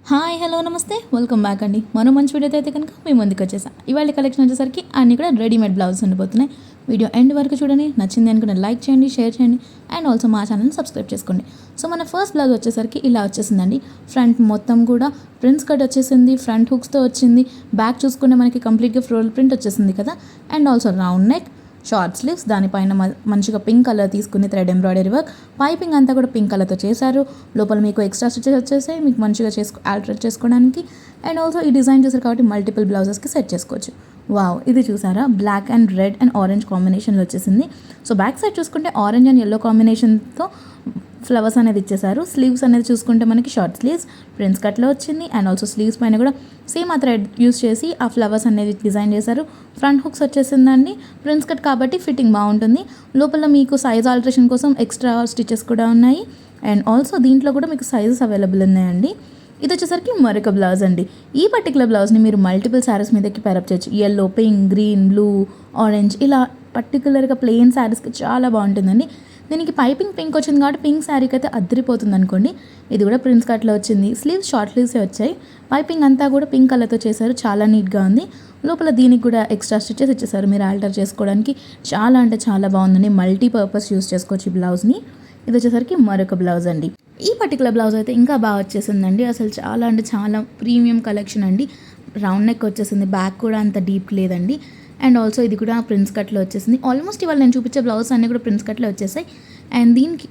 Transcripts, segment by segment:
Hi hello నమస్తే welcome back అండి. మరో మంచి వీడియోతో అయితే కనుక మీ ముందుకు వచ్చేసా. ఇవాళ కలెక్షన్ వచ్చేసరికి అన్నీ కూడా రెడీమేడ్ బ్లౌజ్ ఉండిపోతున్నాయి. వీడియో ఎండ్ వరకు చూడండి. నచ్చింది అనుకున్న లైక్ చేయండి, షేర్ చేయండి అండ్ ఆల్సో మా ఛానల్ని సబ్స్క్రైబ్ చేసుకోండి. సో మన ఫస్ట్ బ్లౌజ్ వచ్చేసరికి ఇలా వచ్చేసిందండి. ఫ్రంట్ మొత్తం కూడా ప్రింట్స్ కట్ వచ్చేసింది, ఫ్రంట్ హుక్స్తో వచ్చింది. బ్యాక్ చూసుకుంటే మనకి కంప్లీట్గా ఫ్లోరల్ ప్రింట్ వచ్చేసింది కదా. And also round neck, short sleeves, దానిపైన మంచిగా పింక్ కలర్ తీసుకుని థ్రెడ్ ఎంబ్రాయిడరీ వర్క్, పైపింగ్ అంతా కూడా పింక్ కలర్తో చేశారు. లోపల మీకు ఎక్స్ట్రా స్టిచెస్ వచ్చేసాయి, మీకు మంచిగా ఆల్టరేట్ చేసుకోవడానికి. అండ్ ఆల్సో ఈ డిజైన్ చేశారు కాబట్టి మల్టిపుల్ బ్లౌజెస్కి సెట్ చేసుకోవచ్చు. వావ్, ఇది చూసారా, black and red and orange కాంబినేషన్లో వచ్చేసింది. సో బ్యాక్ సైడ్ చూసుకుంటే ఆరెంజ్ అండ్ ఎల్లో కాంబినేషన్తో ఫ్లవర్స్ అనేది ఇచ్చేసారు. స్లీవ్స్ అనేది చూసుకుంటే మనకి షార్ట్ స్లీవ్స్ ప్రిన్స్ కట్లో వచ్చింది. అండ్ ఆల్సో స్లీవ్స్ పైన కూడా సేమ్ ఆ థ్రెడ్ యూస్ చేసి ఆ ఫ్లవర్స్ అనేది డిజైన్ చేశారు. ఫ్రంట్ హుక్స్ వచ్చేసిందండి. ప్రిన్స్ కట్ కాబట్టి ఫిట్టింగ్ బాగుంటుంది. లోపల మీకు సైజ్ ఆల్టరేషన్ కోసం ఎక్స్ట్రా స్టిచెస్ కూడా ఉన్నాయి. అండ్ ఆల్సో దీంట్లో కూడా మీకు సైజెస్ అవైలబుల్ ఉన్నాయండి. ఇది వచ్చేసరికి మరొక బ్లౌజ్ అండి. ఈ పర్టికులర్ బ్లౌజ్ని మీరు మల్టిపుల్ శారీస్ మీదకి పేరప్ చేయొచ్చు. Yellow, pink, green, blue, orange, ఇలా పర్టికులర్గా ప్లెయిన్ శారీస్కి చాలా బాగుంటుందండి. దీనికి పైపింగ్ పింక్ వచ్చింది కాబట్టి పింక్ శారీకి అయితే అద్దరిపోతుంది అనుకోండి. ఇది కూడా ప్రిన్స్ కట్లో వచ్చింది. స్లీవ్స్ షార్ట్ స్లీవ్సే వచ్చాయి. పైపింగ్ అంతా కూడా పింక్ కలర్తో చేశారు. చాలా నీట్గా ఉంది. లోపల దీనికి కూడా ఎక్స్ట్రా స్టిచెస్ ఇచ్చేసారు మీరు ఆల్టర్ చేసుకోవడానికి. చాలా అంటే చాలా బాగుందండి. మల్టీపర్పస్ యూస్ చేసుకోవచ్చు ఈ బ్లౌజ్ని. ఇది వచ్చేసరికి మరొక బ్లౌజ్ అండి. ఈ పర్టికులర్ బ్లౌజ్ అయితే ఇంకా బాగా వచ్చేసిందండి. అసలు చాలా అంటే చాలా ప్రీమియం కలెక్షన్ అండి. రౌండ్ నెక్ వచ్చేసింది, బ్యాక్ కూడా అంత డీప్ లేదండి. అండ్ ఆల్సో ఇది కూడా ప్రిన్స్ కట్లో వచ్చేసింది. ఆల్మోస్ట్ ఇవాళ నేను చూపించే బ్లౌజ్ అన్నీ కూడా ప్రిన్స్ కట్లో వచ్చేసాయి. అండ్ దీనికి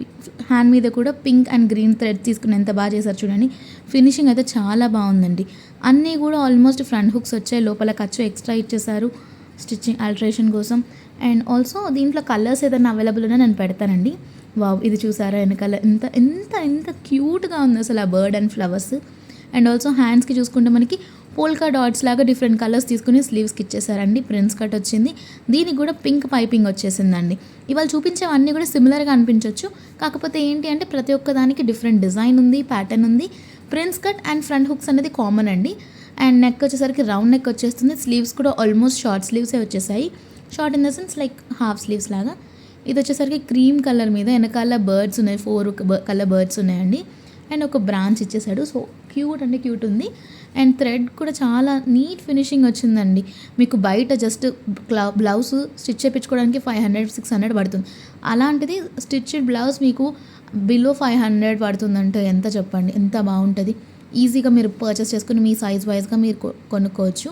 హ్యాండ్ మీద కూడా పింక్ అండ్ గ్రీన్ థ్రెడ్ తీసుకుని ఎంత బాగా చేశారు చూడండి. ఫినిషింగ్ అయితే చాలా బాగుందండి. అన్నీ కూడా ఆల్మోస్ట్ ఫ్రంట్ హుక్స్ వచ్చాయి. లోపల ఖర్చు ఎక్స్ట్రా ఇచ్చేసారు స్టిచ్చింగ్ ఆల్టరేషన్ కోసం. అండ్ ఆల్సో దీంట్లో కలర్స్ ఏదైనా అవైలబుల్ ఉన్నా నేను పెడతానండి. వావ్, ఇది చూసారా వెనకాల ఎంత ఎంత ఎంత క్యూట్గా ఉంది అసలు ఆ bird and flowers. And also హ్యాండ్స్కి చూసుకుంటే మనకి పోల్కా డాట్స్ లాగా డిఫరెంట్ కలర్స్ తీసుకుని స్లీవ్స్కి ఇచ్చేసారండి. ప్రిన్స్ కట్ వచ్చింది. దీనికి కూడా పింక్ పైపింగ్ వచ్చేసిందండి. ఇవాళ చూపించేవన్నీ కూడా సిమిలర్గా అనిపించవచ్చు. కాకపోతే ఏంటి అంటే ప్రతి ఒక్క దానికి డిఫరెంట్ డిజైన్ ఉంది, ప్యాటర్న్ ఉంది. Prince cut and front hooks అనేది కామన్ అండి. అండ్ నెక్ వచ్చేసరికి రౌండ్ నెక్ వచ్చేస్తుంది. స్లీవ్స్ కూడా ఆల్మోస్ట్ షార్ట్ స్లీవ్సే వచ్చేసాయి. Short in the sense like half sleeves లాగా. ఇది వచ్చేసరికి క్రీమ్ కలర్ మీద వెనకాల బర్డ్స్ ఉన్నాయి, 4 కలర్ బర్డ్స్ ఉన్నాయండి. అండ్ ఒక బ్రాంచ్ ఇచ్చేసాడు. సో క్యూట్ అంటే క్యూట్ ఉంది. అండ్ థ్రెడ్ కూడా చాలా నీట్ ఫినిషింగ్ వచ్చిందండి. మీకు బయట జస్ట్ బ్లౌజ్ స్టిచ్ చేయించుకోవడానికి 500-600 పడుతుంది. అలాంటిది స్టిచ్డ్ బ్లౌజ్ మీకు బిలో 500 పడుతుందంటే ఎంత చెప్పండి, ఎంత బాగుంటుంది. ఈజీగా మీరు పర్చేస్ చేసుకుని మీ సైజ్ వైజ్గా మీరు కొనుక్కోవచ్చు.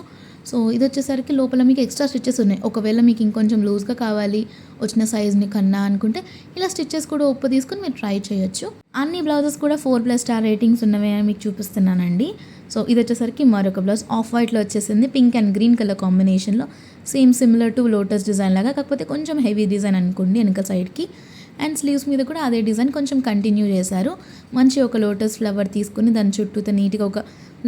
సో ఇది వచ్చేసరికి లోపల మీకు ఎక్స్ట్రా స్టిచెస్ ఉన్నాయి. ఒకవేళ మీకు ఇంకొంచెం లూజ్గా కావాలి వచ్చిన సైజ్ని కన్నా అనుకుంటే ఇలా స్టిచెస్ కూడా తీసుకుని మీరు ట్రై చేయొచ్చు. అన్ని బ్లౌజెస్ కూడా 4+ స్టార్ రేటింగ్స్ ఉన్నవి అని మీకు చూపిస్తున్నానండి. సో ఇది వచ్చేసరికి మరొక బ్లౌజ్ ఆఫ్ వైట్లో వచ్చేసింది. పింక్ అండ్ గ్రీన్ కలర్ కాంబినేషన్లో same similar to lotus design లాగా, కాకపోతే కొంచెం హెవీ డిజైన్ అనుకోండి వెనక సైడ్కి. అండ్ స్లీవ్స్ మీద కూడా అదే డిజైన్ కొంచెం కంటిన్యూ చేశారు. మంచి ఒక లోటస్ ఫ్లవర్ తీసుకుని దాని చుట్టూతో నీట్గా ఒక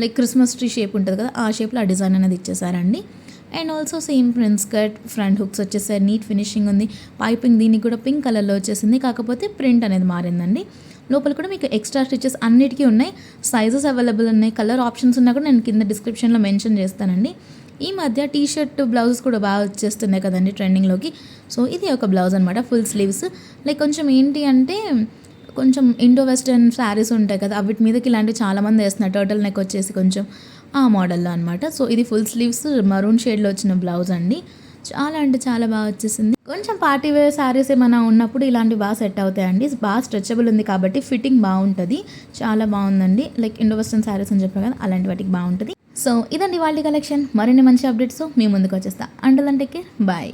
లైక్ క్రిస్మస్ ట్రీ షేప్ ఉంటుంది కదా, ఆ షేప్లో ఆ డిజైన్ అనేది ఇచ్చేసారండి. And also same prince cut, front hooks వచ్చేసారు. నీట్ ఫినిషింగ్ ఉంది. పైపింగ్ దీనికి కూడా పింక్ కలర్లో వచ్చేసింది, కాకపోతే ప్రింట్ అనేది మారిందండి. లోపల కూడా మీకు ఎక్స్ట్రా స్టిచెస్ అన్నిటికీ ఉన్నాయి. సైజెస్ అవైలబుల్ ఉన్నాయి. కలర్ ఆప్షన్స్ ఉన్నా కూడా నేను కింద డిస్క్రిప్షన్లో మెన్షన్ చేస్తానండి. ఈ మధ్య టీ షర్ట్ బ్లౌజెస్ కూడా బాగా వచ్చేస్తున్నాయి కదండి ట్రెండింగ్లోకి. సో ఇది ఒక బ్లౌజ్ అనమాట, ఫుల్ స్లీవ్స్. లైక్ కొంచెం ఏంటి అంటే కొంచెం ఇండో వెస్టర్న్ శారీస్ ఉంటాయి కదా, వీటి మీదకి ఇలాంటివి చాలామంది వేస్తున్నారు. టర్టిల్ నెక్ వచ్చేసి కొంచెం ఆ మోడల్లో అనమాట. సో ఇది ఫుల్ స్లీవ్స్ మరూన్ షేడ్లో వచ్చిన బ్లౌజ్ అండి. చాలా అంటే చాలా బాగా వచ్చేసింది. కొంచెం పార్టీ వేర్ శారీస్ ఏమైనా ఉన్నప్పుడు ఇలాంటివి బాగా సెట్ అవుతాయండి. బాగా స్ట్రెచబుల్ ఉంది కాబట్టి ఫిట్టింగ్ బాగుంటుంది. చాలా బాగుందండి. లైక్ ఇండో వెస్టర్న్ శారీస్ అని చెప్పాను కదా, అలాంటి వాటికి బాగుంటుంది. సో ఇదండి వాళ్ళ కలెక్షన్. మరిన్ని మంచి అప్డేట్స్ మీ ముందుకు వచ్చేస్తా. అంటల్ అంటే బాయ్.